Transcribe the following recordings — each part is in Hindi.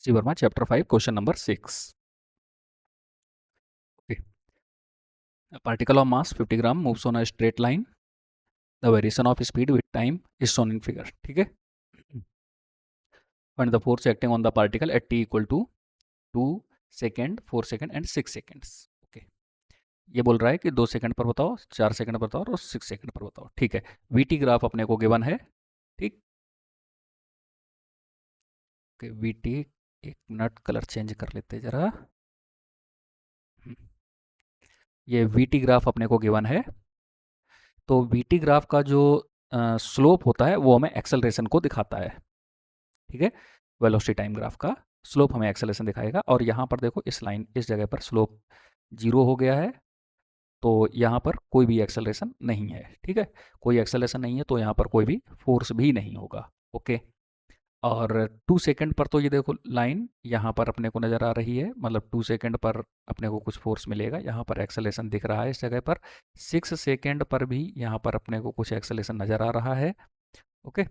C Verma chapter 5 question number 6. Okay. A particle of mass 50 gram moves on a straight line. The variation of speed with time is shown in figure. ठीक है. Find the force acting on the particle at t equal to 2 second 4 second and 6 seconds. Okay. ये बोल रहा है कि 2 सेकंड पर बताओ, 4 सेकंड पर बताओ और 6 सेकंड पर बताओ. ठीक है. वीटी ग्राफ अपने को गिवन है. ठीक. ओके. वीटी, एक मिनट कलर चेंज कर लेते हैं जरा. ये वीटी ग्राफ अपने को गिवन है. तो वीटी ग्राफ का जो स्लोप होता है वो हमें एक्सेलरेशन को दिखाता है. ठीक है. वेलोसिटी टाइम ग्राफ का स्लोप हमें एक्सेलरेशन दिखाएगा. और यहाँ पर देखो इस लाइन, इस जगह पर स्लोप 0 हो गया है. तो यहाँ पर कोई भी एक्सेलरेशन नहीं है. ठीक है. कोई एक्सेलरेशन नहीं है तो यहाँ पर कोई भी फोर्स भी नहीं होगा. ओके. और 2 सेकंड पर तो ये देखो लाइन यहाँ पर अपने को नज़र आ रही है, मतलब 2 सेकंड पर अपने को कुछ फोर्स मिलेगा. यहाँ पर एक्सेलरेशन दिख रहा है इस जगह पर. 6 सेकंड पर भी यहाँ पर अपने को कुछ एक्सेलरेशन नज़र आ रहा है. ओके.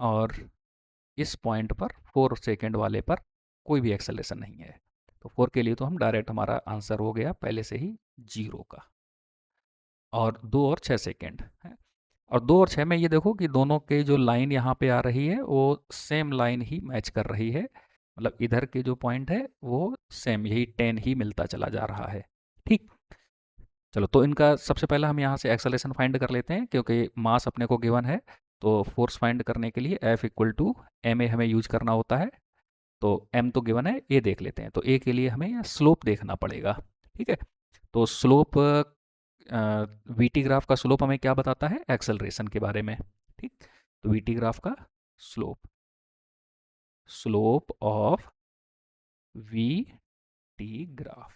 और इस पॉइंट पर 4 सेकंड वाले पर कोई भी एक्सेलरेशन नहीं है. तो 4 के लिए तो हम डायरेक्ट, हमारा आंसर हो गया पहले से ही 0 का. और 2 और 6 सेकंड है. और 2 और 6 में ये देखो कि दोनों के जो लाइन यहाँ पे आ रही है वो सेम लाइन ही मैच कर रही है. मतलब इधर के जो पॉइंट है वो सेम, यही 10 ही मिलता चला जा रहा है. ठीक. चलो, तो इनका सबसे पहला हम यहाँ से एक्सेलरेशन फाइंड कर लेते हैं, क्योंकि मास अपने को गिवन है. तो फोर्स फाइंड करने के लिए F equal to M A हमें यूज करना होता है. तो m तो गिवन है, a देख लेते हैं. तो a के लिए हमें स्लोप देखना पड़ेगा. ठीक है. तो स्लोप, वीटी ग्राफ का स्लोप हमें क्या बताता है? एक्सेलरेशन के बारे में. ठीक. तो वीटी ग्राफ का slope, slope of we T graph,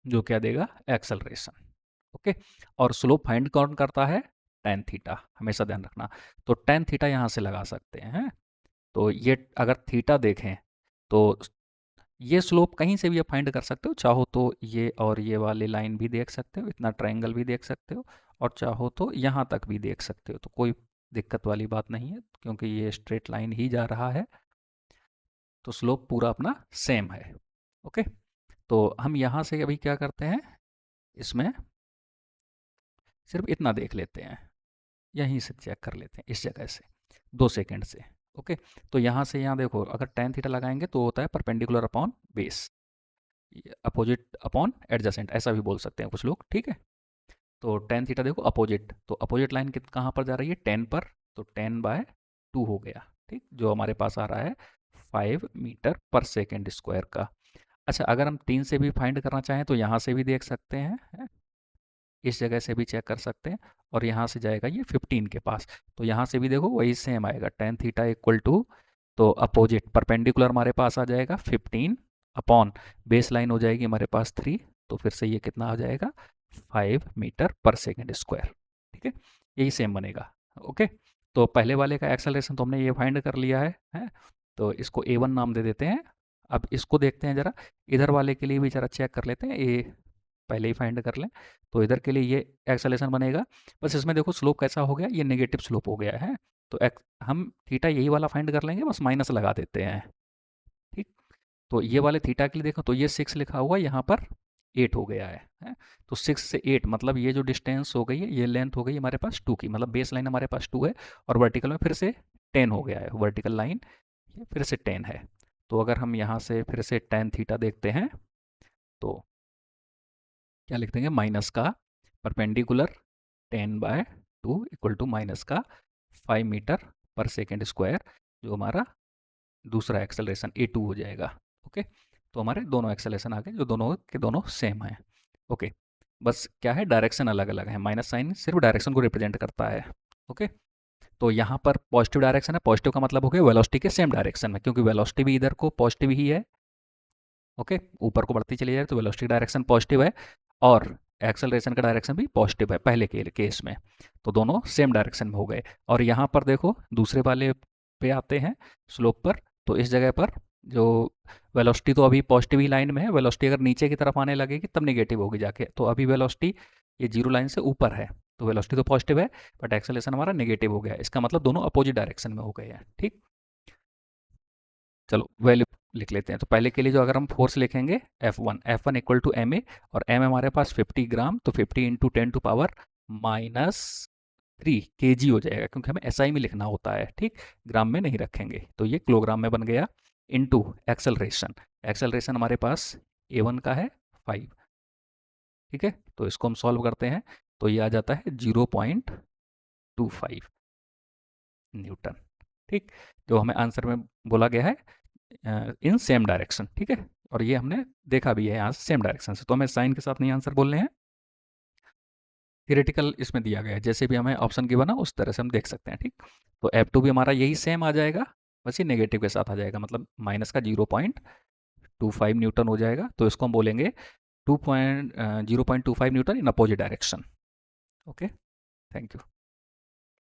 जो क्या देगा? एक्सेलरेशन. ओके. और स्लोप फाइंड कौन करता है? टेन थीटा, हमेशा ध्यान रखना. तो टेन थीटा यहाँ से लगा सकते हैं. तो ये अगर थीटा देखें तो ये स्लोप कहीं से भी आप फाइंड कर सकते हो. चाहो तो ये और ये वाली लाइन भी देख सकते हो, इतना ट्रायंगल भी देख सकते हो, और चाहो तो यहाँ तक भी देख सकते हो. तो कोई दिक्कत वाली बात नहीं है, क्योंकि ये स्ट्रेट लाइन ही जा रहा है. तो स्लोप पूरा अपना सेम है. ओके. तो हम यहाँ से अभी क्या करते हैं, इसमें सिर्फ इतना देख लेते हैं, यहीं से चेक कर लेते हैं, इस जगह से 2 सेकंड से. ओके. तो यहाँ से यहाँ देखो, अगर टेन थीटा लगाएंगे तो होता है perpendicular upon base, opposite upon adjacent, ऐसा भी बोल सकते हैं कुछ लोग. ठीक है. तो टेन थीटा देखो अपोजिट, तो अपोजिट लाइन कहाँ पर जा रही है? 10 पर. तो 10/2 हो गया. ठीक. जो हमारे पास आ रहा है 5 मीटर पर सेकेंड स्क्वायर का. अच्छा, अगर हम 3 से भी फाइंड करना चाहें तो यहाँ से भी देख सकते हैं, है? इस जगह से भी चेक कर सकते हैं. और यहाँ से जाएगा ये 15 के पास. तो यहाँ से भी देखो वही सेम आएगा, टेन थीटा इक्वल टू, तो अपोजिट परपेंडिकुलर हमारे पास आ जाएगा 15 अपॉन बेस लाइन हो जाएगी हमारे पास 3. तो फिर से ये कितना आ जाएगा? 5 मीटर पर सेकेंड स्क्वायर. ठीक है. यही सेम बनेगा. ओके. तो पहले वाले का एक्सेलरेशन तो हमने ये फाइंड कर लिया है? तो इसको A1 नाम दे देते हैं. अब इसको देखते हैं जरा, इधर वाले के लिए भी जरा चेक कर लेते हैं. ए पहले ही फाइंड कर लें. तो इधर के लिए ये एक्सेलेरेशन बनेगा. बस इसमें देखो स्लोप कैसा हो गया, ये नेगेटिव स्लोप हो गया है. तो हम थीटा यही वाला फाइंड कर लेंगे, बस माइनस लगा देते हैं. ठीक. तो ये वाले थीटा के लिए देखो, तो ये 6 लिखा हुआ, यहाँ पर 8 हो गया है? तो 6 से 8 मतलब ये जो डिस्टेंस हो गई है, ये लेंथ हो गई हमारे पास 2 की, मतलब बेस लाइन हमारे पास 2 है. और वर्टिकल में फिर से 10 हो गया है, वर्टिकल लाइन ये फिर से 10 है. तो अगर हम यहाँ से फिर से टेन थीटा देखते हैं तो क्या लिख देंगे? माइनस का परपेंडिकुलर 10/2 इक्वल टू माइनस का 5 मीटर पर सेकेंड स्क्वायर, जो हमारा दूसरा एक्सेलरेशन A2 हो जाएगा. ओके. तो हमारे दोनों एक्सेलरेशन आ गए, जो दोनों के दोनों सेम हैं. ओके. बस क्या है, डायरेक्शन अलग अलग है. माइनस साइन सिर्फ डायरेक्शन को रिप्रेजेंट करता है. ओके. तो यहाँ पर पॉजिटिव डायरेक्शन है. पॉजिटिव का मतलब हो गया वेलोसिटी के सेम डायरेक्शन में, क्योंकि वेलोसिटी भी इधर को पॉजिटिव ही है. ओके. ऊपर को बढ़ती चली जाए तो वेलोसिटी डायरेक्शन पॉजिटिव है, और एक्सेलरेशन का डायरेक्शन भी पॉजिटिव है पहले के केस में. तो दोनों सेम डायरेक्शन में हो गए. और यहाँ पर देखो दूसरे वाले पे आते हैं, स्लोप पर. तो इस जगह पर जो वेलोसिटी तो अभी पॉजिटिव ही लाइन में है, वेलोसिटी अगर नीचे की तरफ आने लगेगी तब नेगेटिव होगी जाके. तो अभी वेलोसिटी ये जीरो लाइन से ऊपर है, तो वेलोसिटी तो पॉजिटिव है, बट एक्सेलरेशन हमारा नेगेटिव हो गया. इसका मतलब दोनों अपोजिट डायरेक्शन में हो गए हैं. ठीक. चलो वैल्यू लिख लेते हैं। तो पहले के लिए जो अगर हम फोर्स लिखेंगे F1 इक्वल टू एम ए, और एम हमारे पास 50 ग्राम, तो 50 इंटू 10⁻³ kg हो जाएगा, क्योंकि हमें एसआई में लिखना होता है, ठीक, ग्राम में नहीं रखेंगे। तो ये किलोग्राम में बन गया। इंटू एक्सेलरेशन, एक्सेलरेशन हमारे पास A1 का है 5, ठीक है। तो इसको हम सॉल्व करते हैं, तो ये आ जाता है 0.25 न्यूटन, ठीक। जो हमें आंसर में बोला गया है इन सेम डायरेक्शन, ठीक है। और ये हमने देखा भी है यहाँ से सेम डायरेक्शन से, तो हमें साइन के साथ नहीं आंसर बोलने हैं। थियोरेटिकल इसमें दिया गया है, जैसे भी हमें ऑप्शन गिवन है उस तरह से हम देख सकते हैं, ठीक। तो F2 भी हमारा यही सेम आ जाएगा, बस ये नेगेटिव के साथ आ जाएगा, मतलब माइनस का 0.25 न्यूटन हो जाएगा। तो इसको हम बोलेंगे 0.25 Newton in opposite direction. Okay, thank you.